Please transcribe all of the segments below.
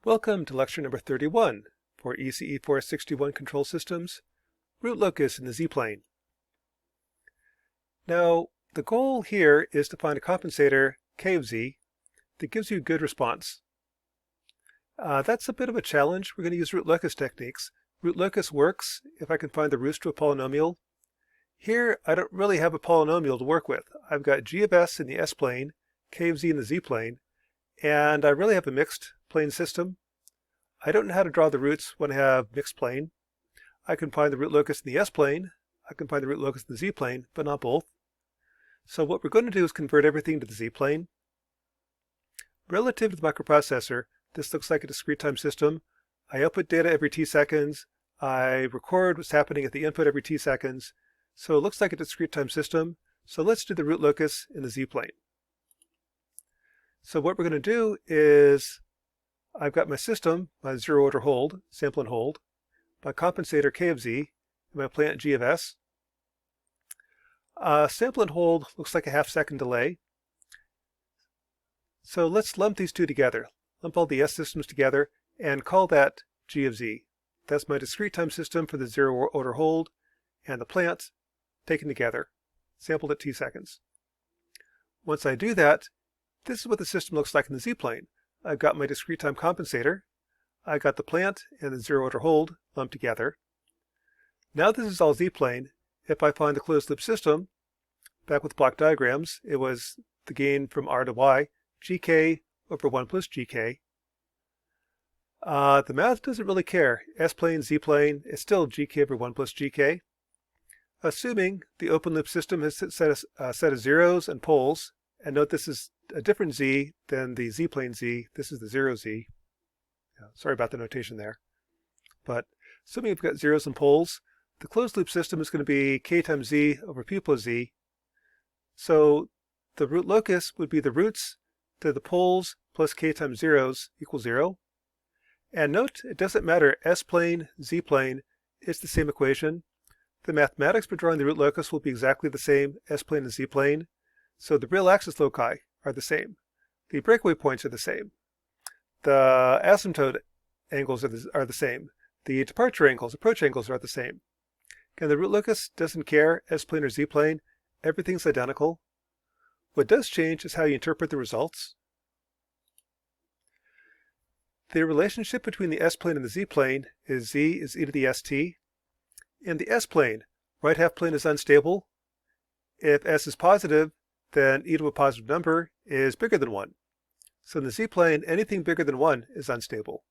Welcome to lecture number 31 for ECE 461 control systems, root locus in the z-plane. Now, the goal here is to find a compensator k of z that gives you good response. That's a bit of a challenge. We're going to use root locus techniques. Root locus works if I can find the roots to a polynomial. Here, I don't really have a polynomial to work with. I've got g of s in the s-plane, k of z in the z-plane, and I really have a mixed plane system. I don't know how to draw the roots when I have mixed plane. I can find the root locus in the s-plane, I can find the root locus in the z-plane, but not both. So what we're going to do is convert everything to the z-plane. Relative to the microprocessor, this looks like a discrete time system. I output data every t seconds. I record what's happening at the input every t seconds. So it looks like a discrete time system. So let's do the root locus in the z-plane. So what we're going to do is I've got my system, my zero order hold, sample and hold, my compensator k of z, and my plant g of s. Sample and hold looks like a half-second delay. So let's lump these two together. Lump all the s systems together and call that g of z. That's my discrete time system for the zero order hold and the plant taken together, sampled at t seconds. Once I do that, this is what the system looks like in the z-plane. I've got my discrete time compensator. I've got the plant and the zero order hold lumped together. Now this is all z-plane. If I find the closed loop system, back with block diagrams, it was the gain from r to y, gk over 1 plus gk. The math doesn't really care. S-plane, z-plane, it's still gk over 1 plus gk. Assuming the open loop system has a set of zeros and poles, and note this is a different z than the z-plane z. This is the zero z. Sorry about the notation there. But assuming you've got zeros and poles, the closed loop system is going to be k times z over p plus z. So the root locus would be the roots to the poles plus k times zeros equals 0. And note, it doesn't matter s-plane, z-plane, it's the same equation. The mathematics for drawing the root locus will be exactly the same, s-plane and z-plane. So the real axis loci are the same. The breakaway points are the same. The asymptote angles are the same. The departure angles, approach angles are the same. And the root locus doesn't care, s-plane or z-plane. Everything's identical. What does change is how you interpret the results. The relationship between the s-plane and the z-plane is z is e to the st. In the s-plane, right half plane is unstable. If s is positive, then e to a positive number is bigger than 1. So in the z-plane, anything bigger than 1 is unstable.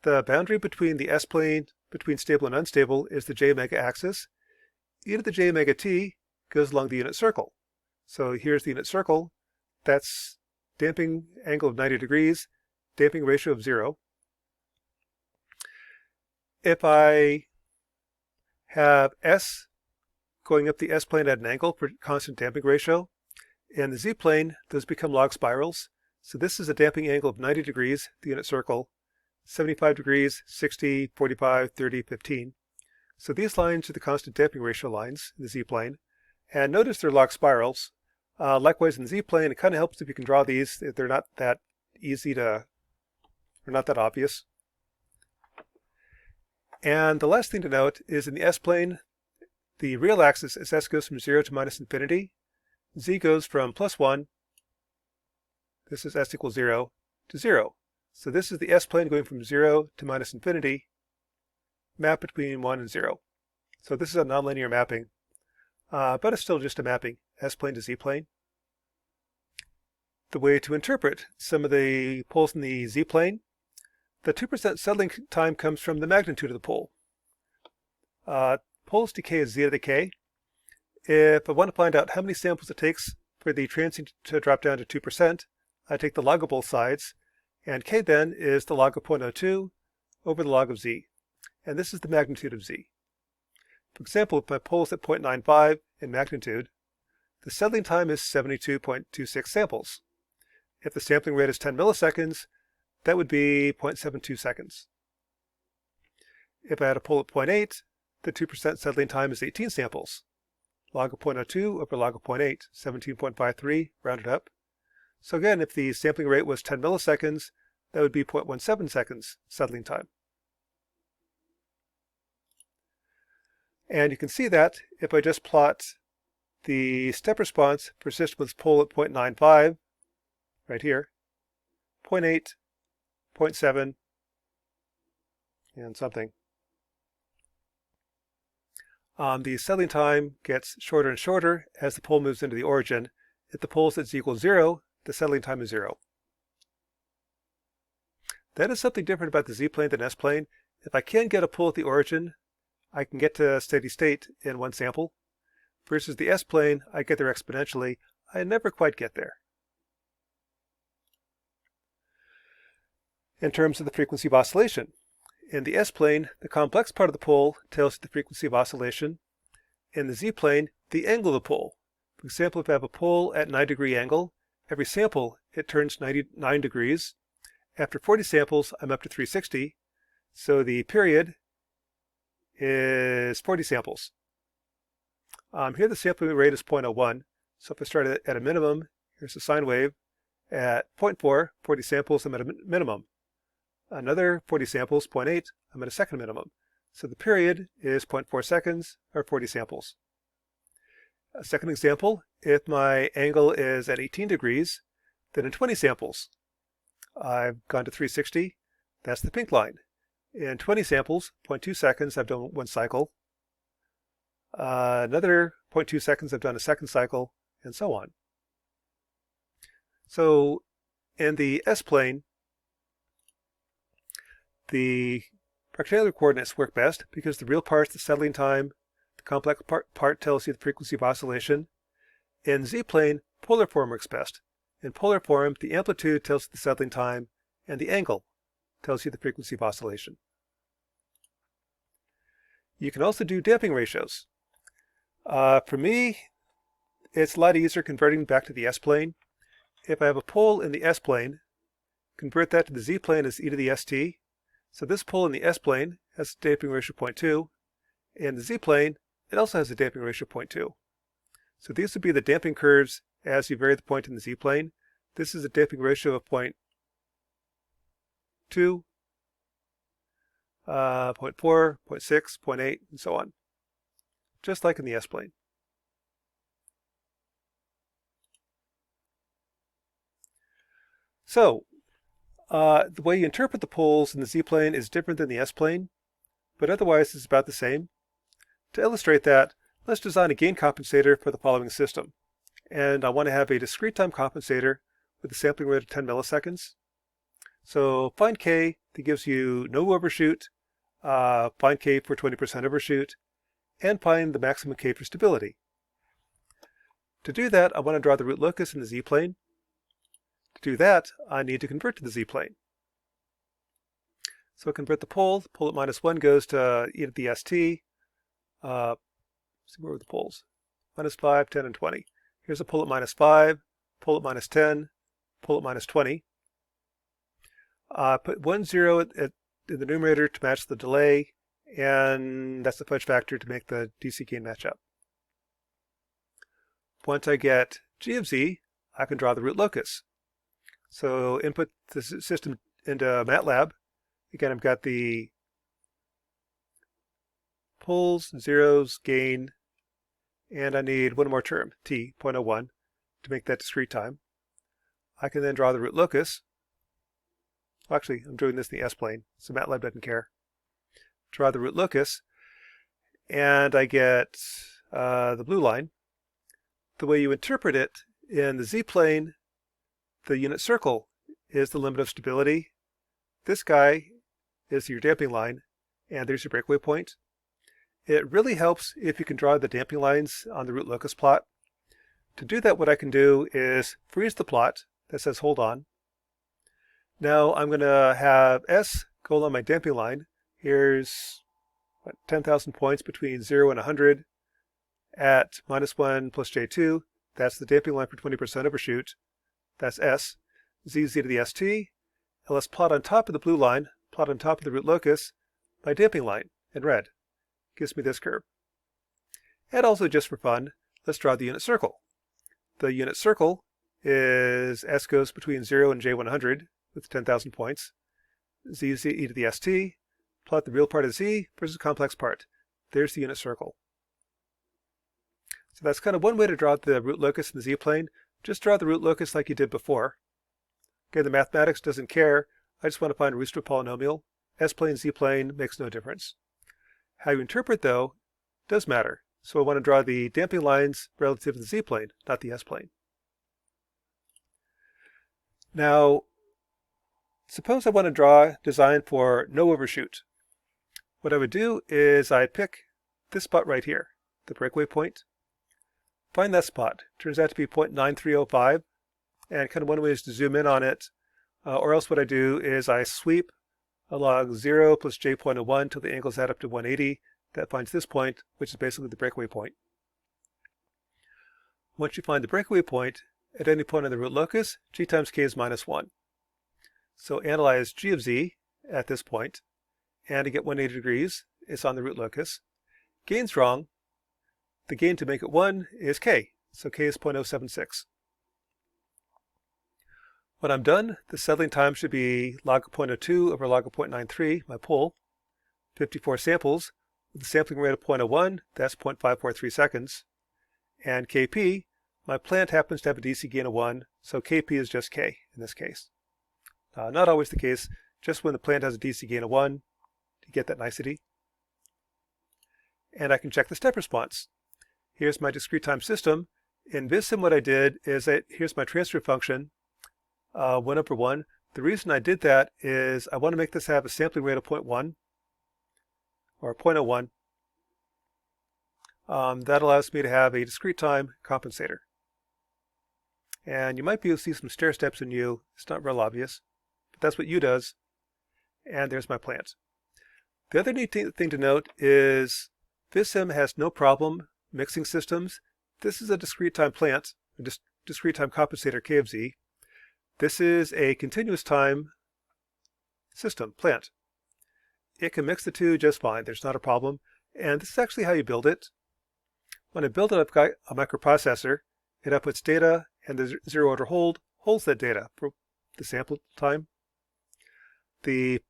The boundary between the s-plane, between stable and unstable, is the j omega axis. E to the j omega t goes along the unit circle. So here's the unit circle. That's damping angle of 90 degrees, damping ratio of 0. If I have s going up the s-plane at an angle for constant damping ratio. In the z-plane, those become log spirals. So this is a damping angle of 90 degrees, the unit circle, 75 degrees, 60, 45, 30, 15. So these lines are the constant damping ratio lines in the z-plane. And notice they're log spirals. Likewise in the z-plane, it kind of helps if you can draw these. They're not that easy to, or not that obvious. And the last thing to note is in the s-plane, the real axis as s goes from 0 to minus infinity. Z goes from plus 1, this is s equals 0, to 0. So this is the s-plane going from 0 to minus infinity, map between 1 and 0. So this is a nonlinear mapping, but it's still just a mapping, s-plane to z-plane. The way to interpret some of the poles in the z-plane, the 2% settling time comes from the magnitude of the pole. Poles decay is z to the k. If I want to find out how many samples it takes for the transient to drop down to 2%, I take the log of both sides, and k then is the log of 0.02 over the log of z. And this is the magnitude of z. For example, if my pole is at 0.95 in magnitude, the settling time is 72.26 samples. If the sampling rate is 10 milliseconds, that would be 0.72 seconds. If I had a pole at 0.8, the 2% settling time is 18 samples. Log of 0.02 over log of 0.8, 17.53, rounded up. So again, if the sampling rate was 10 milliseconds, that would be 0.17 seconds settling time. And you can see that if I just plot the step response for system with pole at 0.95, right here, 0.8, 0.7, and something. The settling time gets shorter and shorter as the pole moves into the origin. If the pole is equal to 0, the settling time is 0. That is something different about the z-plane than s-plane. If I can get a pole at the origin, I can get to steady state in one sample. Versus the s-plane, I get there exponentially. I never quite get there. In terms of the frequency of oscillation, in the s-plane, the complex part of the pole tells you the frequency of oscillation. In the z-plane, the angle of the pole. For example, if I have a pole at 9-degree angle, every sample it turns 99 degrees. After 40 samples, I'm up to 360. So the period is 40 samples. Here the sampling rate is 0.01. So if I start at a minimum, here's a sine wave. At 0.4, 40 samples, I'm at a minimum. Another 40 samples, 0.8, I'm at a second minimum. So the period is 0.4 seconds, or 40 samples. A second example, if my angle is at 18 degrees, then in 20 samples, I've gone to 360. That's the pink line. In 20 samples, 0.2 seconds, I've done one cycle. Another 0.2 seconds, I've done a second cycle, and so on. So in the s-plane, the rectangular coordinates work best because the real part is the settling time, the complex part tells you the frequency of oscillation. In z-plane, polar form works best. In polar form, the amplitude tells you the settling time, and the angle tells you the frequency of oscillation. You can also do damping ratios. For me, it's a lot easier converting back to the s-plane. If I have a pole in the s-plane, convert that to the z-plane as e to the st. So this pole in the s-plane has a damping ratio of 0.2. In the z-plane, it also has a damping ratio of 0.2. So these would be the damping curves as you vary the point in the z-plane. This is a damping ratio of 0.2, 0.4, 0.6, 0.8, and so on. Just like in the s-plane. So, the way you interpret the poles in the z-plane is different than the s-plane, but otherwise it's about the same. To illustrate that, let's design a gain compensator for the following system. And I want to have a discrete time compensator with a sampling rate of 10 milliseconds. So find k that gives you no overshoot, find k for 20% overshoot, and find the maximum k for stability. To do that, I want to draw the root locus in the z-plane. To do that, I need to convert to the z-plane. So convert the pole at -1 goes to e to the st. See where are the poles? -5, 10, and 20. Here's a pole at -5, pole at -10, pole at -20. Put 1 0 in the numerator to match the delay, and that's the fudge factor to make the DC gain match up. Once I get g of z, I can draw the root locus. So input the system into MATLAB. Again, I've got the poles, zeros, gain, and I need one more term, t, 0.01, to make that discrete time. I can then draw the root locus. Well, actually, I'm doing this in the s-plane, so MATLAB doesn't care. Draw the root locus, and I get the blue line. The way you interpret it in the z-plane, the unit circle is the limit of stability. This guy is your damping line, and there's your breakaway point. It really helps if you can draw the damping lines on the root locus plot. To do that, what I can do is freeze the plot that says hold on. Now I'm going to have S go along my damping line. Here's 10,000 points between 0 and 100 at -1 plus J2. That's the damping line for 20% overshoot. That's S. Z to the ST. And let's plot on top of the blue line, plot on top of the root locus, my damping line in red. Gives me this curve. And also, just for fun, let's draw the unit circle. The unit circle is S goes between 0 and J100, with 10,000 points. Z is e to the st. Plot the real part of z versus the complex part. There's the unit circle. So that's kind of one way to draw the root locus in the z-plane. Just draw the root locus like you did before. Okay, the mathematics doesn't care. I just want to find a root of a polynomial. S-plane, z-plane makes no difference. How you interpret, though, does matter. So I want to draw the damping lines relative to the z-plane, not the s-plane. Now, suppose I want to draw design for no overshoot. What I would do is I pick this spot right here, the breakaway point. Find that spot. Turns out to be 0.9305. And kind of one way is to zoom in on it. Or else what I do is I sweep along 0 plus j.01 until the angles add up to 180. That finds this point, which is basically the breakaway point. Once you find the breakaway point, at any point on the root locus, g times k is minus 1. So analyze g of z at this point, and to get 180 degrees, it's on the root locus. Gain's wrong. The gain to make it 1 is k, so k is 0.076. When I'm done, the settling time should be log of 0.02 over log of 0.93, my pole. 54 samples, with a sampling rate of 0.01, that's 0.543 seconds. And kp, my plant happens to have a DC gain of 1, so kp is just k in this case. Not always the case, just when the plant has a DC gain of 1, to get that nicety. And I can check the step response. Here's my discrete time system. In VisSim, what I did is here's my transfer function, 1 over 1. The reason I did that is I want to make this have a sampling rate of 0.1 or 0.01. That allows me to have a discrete time compensator. And you might be able to see some stair steps in U. It's not real obvious, but that's what U does. And there's my plant. The other neat thing to note is VisSim has no problem mixing systems. This is a discrete time plant, a discrete time compensator K of Z. This is a continuous time system, plant. It can mix the two just fine. There's not a problem. And this is actually how you build it. When I build it, I've got a microprocessor. It outputs data, and the zero order holds that data for the sample time. The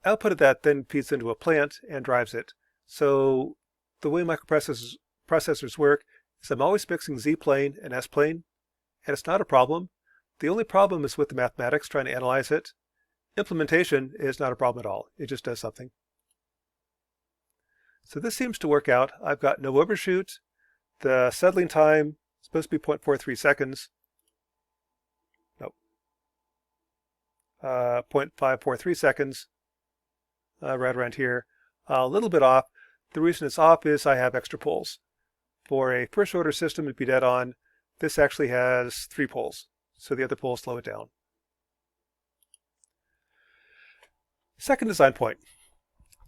output of that then feeds into a plant and drives it. So the way microprocessors work is I'm always mixing Z-plane and S-plane, and it's not a problem. The only problem is with the mathematics, trying to analyze it. Implementation is not a problem at all. It just does something. So this seems to work out. I've got no overshoot. The settling time is supposed to be 0.43 seconds. Nope. 0.543 seconds, right around here. A little bit off. The reason it's off is I have extra poles. For a first order system to be dead on, this actually has 3 poles. So the other poles slow it down. Second design point.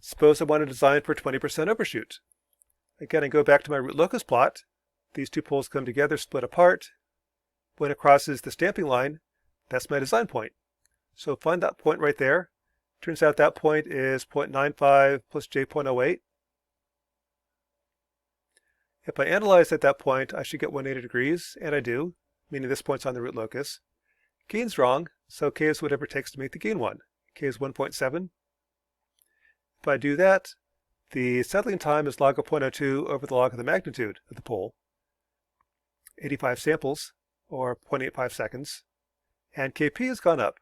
Suppose I want to design for 20% overshoot. Again, I go back to my root locus plot. These 2 poles come together, split apart. When it crosses the stamping line, that's my design point. So find that point right there. Turns out that point is 0.95 plus j.08. If I analyze at that point, I should get 180 degrees, and I do, meaning this point's on the root locus. Gain's wrong, so k is whatever it takes to make the gain 1. K is 1.7. If I do that, the settling time is log of 0.02 over the log of the magnitude of the pole. 85 samples, or 0.85 seconds. And kp has gone up.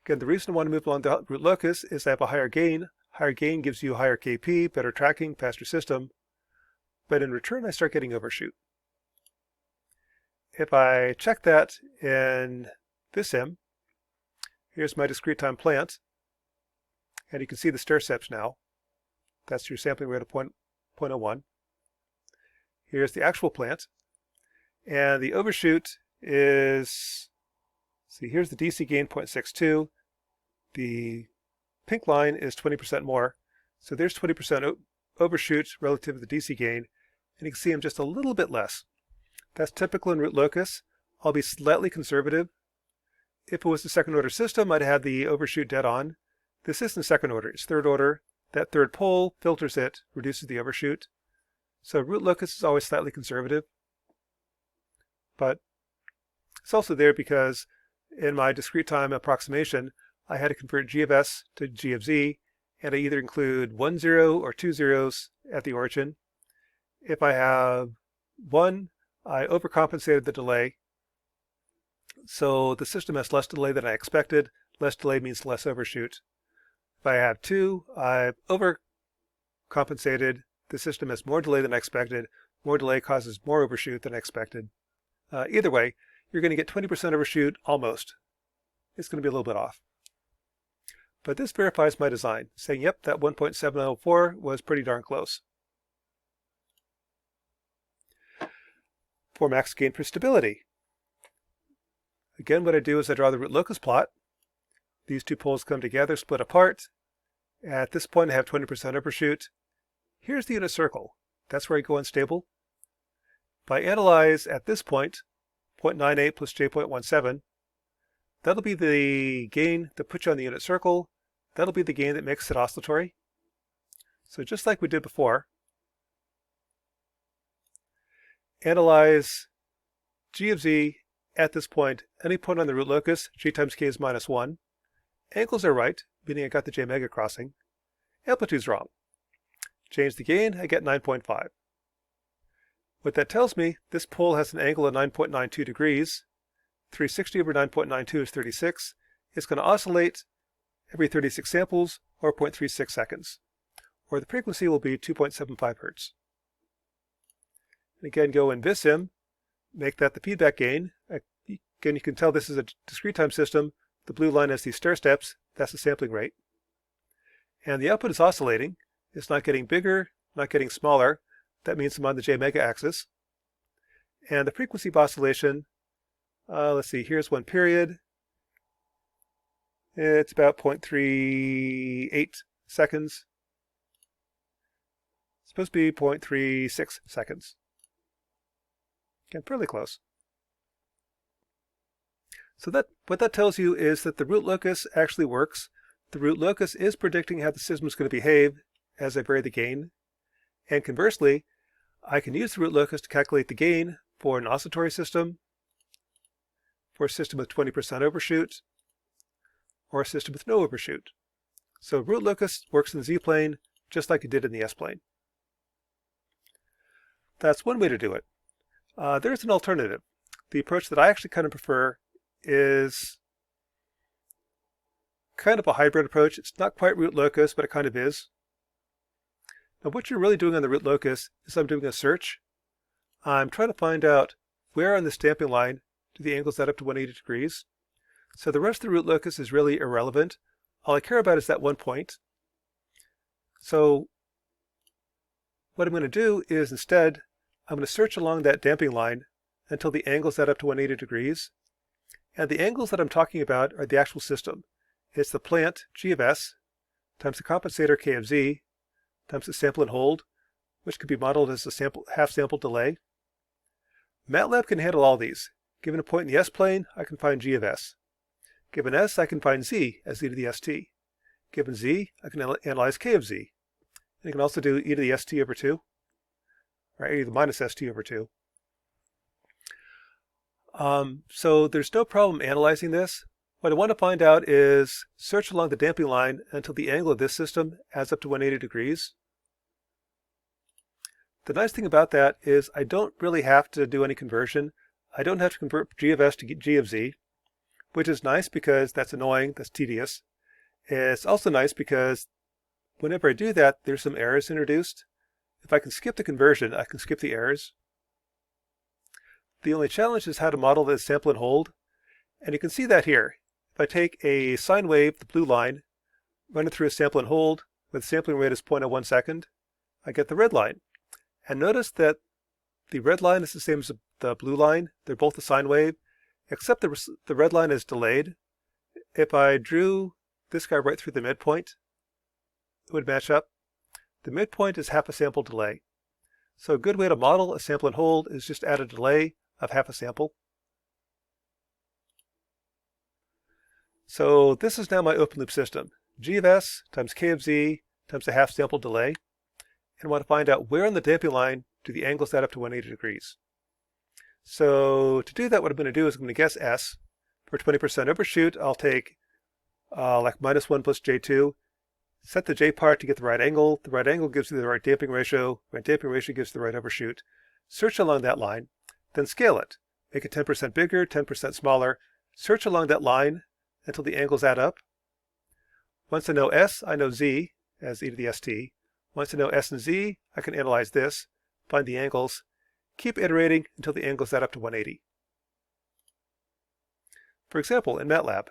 Again, the reason I want to move along the root locus is I have a higher gain. Higher gain gives you higher kp, better tracking, faster system. But in return, I start getting overshoot. If I check that in VisSim, here's my discrete time plant. And you can see the stair steps now. That's your sampling rate of 0.01. Here's the actual plant. And the overshoot is, see, here's the DC gain 0.62. The pink line is 20% more. So there's 20% overshoot relative to the DC gain. And you can see I'm just a little bit less. That's typical in root locus. I'll be slightly conservative. If it was a second order system, I'd have the overshoot dead on. This isn't second order, it's third order. That third pole filters it, reduces the overshoot. So root locus is always slightly conservative. But it's also there because in my discrete time approximation, I had to convert g of s to g of z, and I either include 1 0 or 2 zeros at the origin. If I have 1, I overcompensated the delay, so the system has less delay than I expected. Less delay means less overshoot. If I have 2, I've overcompensated. The system has more delay than I expected. More delay causes more overshoot than I expected. Either way, you're going to get 20% overshoot almost. It's going to be a little bit off. But this verifies my design, saying, yep, that 1.704 was pretty darn close. For max gain for stability. Again, what I do is I draw the root locus plot. These two poles come together, split apart. At this point, I have 20% overshoot. Here's the unit circle. That's where I go unstable. If I analyze at this point, 0.98 plus j.17, that'll be the gain that puts you on the unit circle. That'll be the gain that makes it oscillatory. So just like we did before, analyze g of z at this point, any point on the root locus, g times k is -1. Angles are right, meaning I got the j mega crossing. Amplitude's wrong. Change the gain, I get 9.5. What that tells me, this pole has an angle of 9.92 degrees. 360 over 9.92 is 36. It's going to oscillate every 36 samples, or 0.36 seconds. Or the frequency will be 2.75 hertz. And again, go in VisSim, make that the feedback gain. Again, you can tell this is a discrete time system. The blue line has these stair steps. That's the sampling rate. And the output is oscillating. It's not getting bigger, not getting smaller. That means I'm on the j mega axis. And the frequency of oscillation, let's see, here's one period. It's about 0.38 seconds. It's supposed to be 0.36 seconds. Again, fairly close. So what that tells you is that the root locus actually works. The root locus is predicting how the system is going to behave as I vary the gain. And conversely, I can use the root locus to calculate the gain for an oscillatory system, for a system with 20% overshoot, or a system with no overshoot. So root locus works in the z-plane just like it did in the s-plane. That's one way to do it. There's an alternative. The approach that I actually kind of prefer is kind of a hybrid approach. It's not quite root locus, but it kind of is. Now what you're really doing on the root locus is I'm doing a search. I'm trying to find out where on this damping line do the angles add up to 180 degrees. So the rest of the root locus is really irrelevant. All I care about is that one point. So what I'm going to do is instead, I'm going to search along that damping line until the angles add up to 180 degrees. And the angles that I'm talking about are the actual system. It's the plant, g of s, times the compensator, k of z, times the sample and hold, which could be modeled as a half-sample delay. MATLAB can handle all these. Given a point in the s-plane, I can find g of s. Given s, I can find z as e to the st. Given z, I can analyze k of z. And you can also do e to the st over 2, or e to the minus st over 2. So there's no problem analyzing this. What I want to find out is search along the damping line until the angle of this system adds up to 180 degrees. The nice thing about that is I don't really have to do any conversion. I don't have to convert g of s to g of z, which is nice because that's annoying, that's tedious. It's also nice because whenever I do that, there's some errors introduced. If I can skip the conversion, I can skip the errors. The only challenge is how to model this sample and hold. And you can see that here. If I take a sine wave, the blue line, run it through a sample and hold with sampling rate as 0.01 second, I get the red line. And notice that the red line is the same as the blue line. They're both a sine wave, except the red line is delayed. If I drew this guy right through the midpoint, it would match up. The midpoint is half a sample delay. So a good way to model a sample and hold is just add a delay of half a sample. So this is now my open loop system. G of s times k of z times a half sample delay. And I want to find out where on the damping line do the angles add up to 180 degrees. So to do that, what I'm going to do is I'm going to guess s. For 20% overshoot, I'll take like -1 plus J2, set the J part to get the right angle. The right angle gives you the right damping ratio. The right damping ratio gives the right overshoot. Search along that line, then scale it. Make it 10% bigger, 10% smaller. Search along that line until the angles add up. Once I know S, I know Z as e to the st. Once I know S and Z, I can analyze this, find the angles, keep iterating until the angles add up to 180. For example, in MATLAB,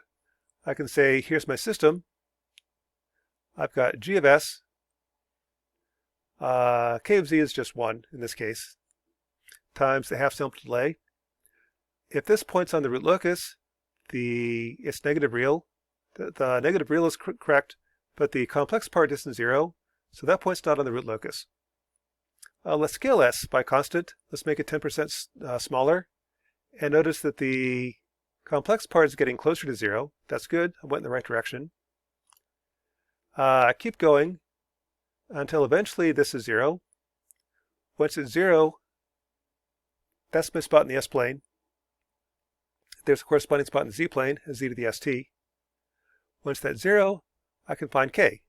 I can say, here's my system. I've got G of S. K of Z is just 1 in this case, times the half sample delay. If this point's on the root locus, it's negative real. The negative real is correct, but the complex part isn't 0, so that point's not on the root locus. Let's scale S by constant. Let's make it 10% smaller. And notice that the complex part is getting closer to 0. That's good. I went in the right direction. Keep going until eventually this is 0. Once it's 0, that's my spot in the S-plane. There's a corresponding spot in the Z-plane as z to the st. Once that's 0, I can find k.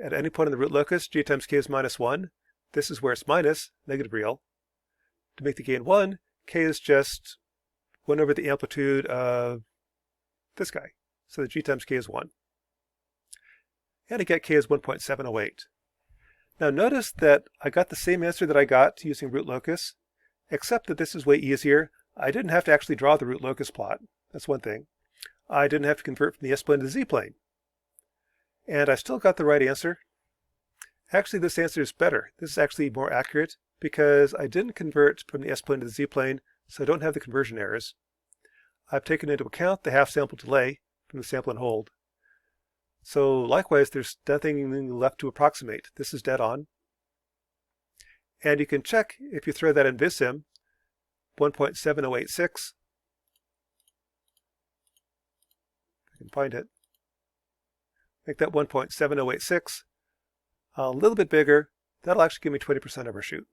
At any point in the root locus, g times k is -1. This is where it's minus, negative real. To make the gain 1, k is just 1 over the amplitude of this guy. So the g times k is 1. And I get k is 1.708. Now notice that I got the same answer that I got using root locus, except that this is way easier. I didn't have to actually draw the root locus plot. That's one thing. I didn't have to convert from the S-plane to the Z-plane. And I still got the right answer. Actually, this answer is better. This is actually more accurate because I didn't convert from the S-plane to the Z-plane, so I don't have the conversion errors. I've taken into account the half sample delay from the sample and hold. So likewise, there's nothing left to approximate. This is dead on. And you can check if you throw that in VisSim, 1.7086. I can find it. Make that 1.7086 a little bit bigger. That'll actually give me 20% overshoot.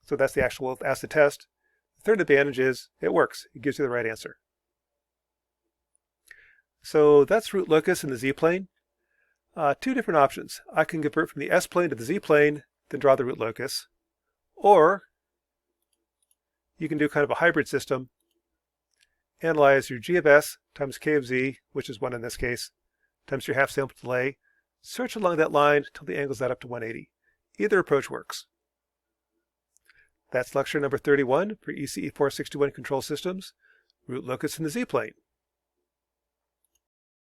So that's the actual acid test. The third advantage is it works. It gives you the right answer. So that's root locus in the Z-plane. Two different options. I can convert from the S-plane to the Z-plane, then draw the root locus. Or you can do kind of a hybrid system. Analyze your G of S times K of Z, which is 1 in this case, times your half sample delay. Search along that line until the angles add up to 180. Either approach works. That's lecture number 31 for ECE 461 Control Systems, root locus in the Z-plane.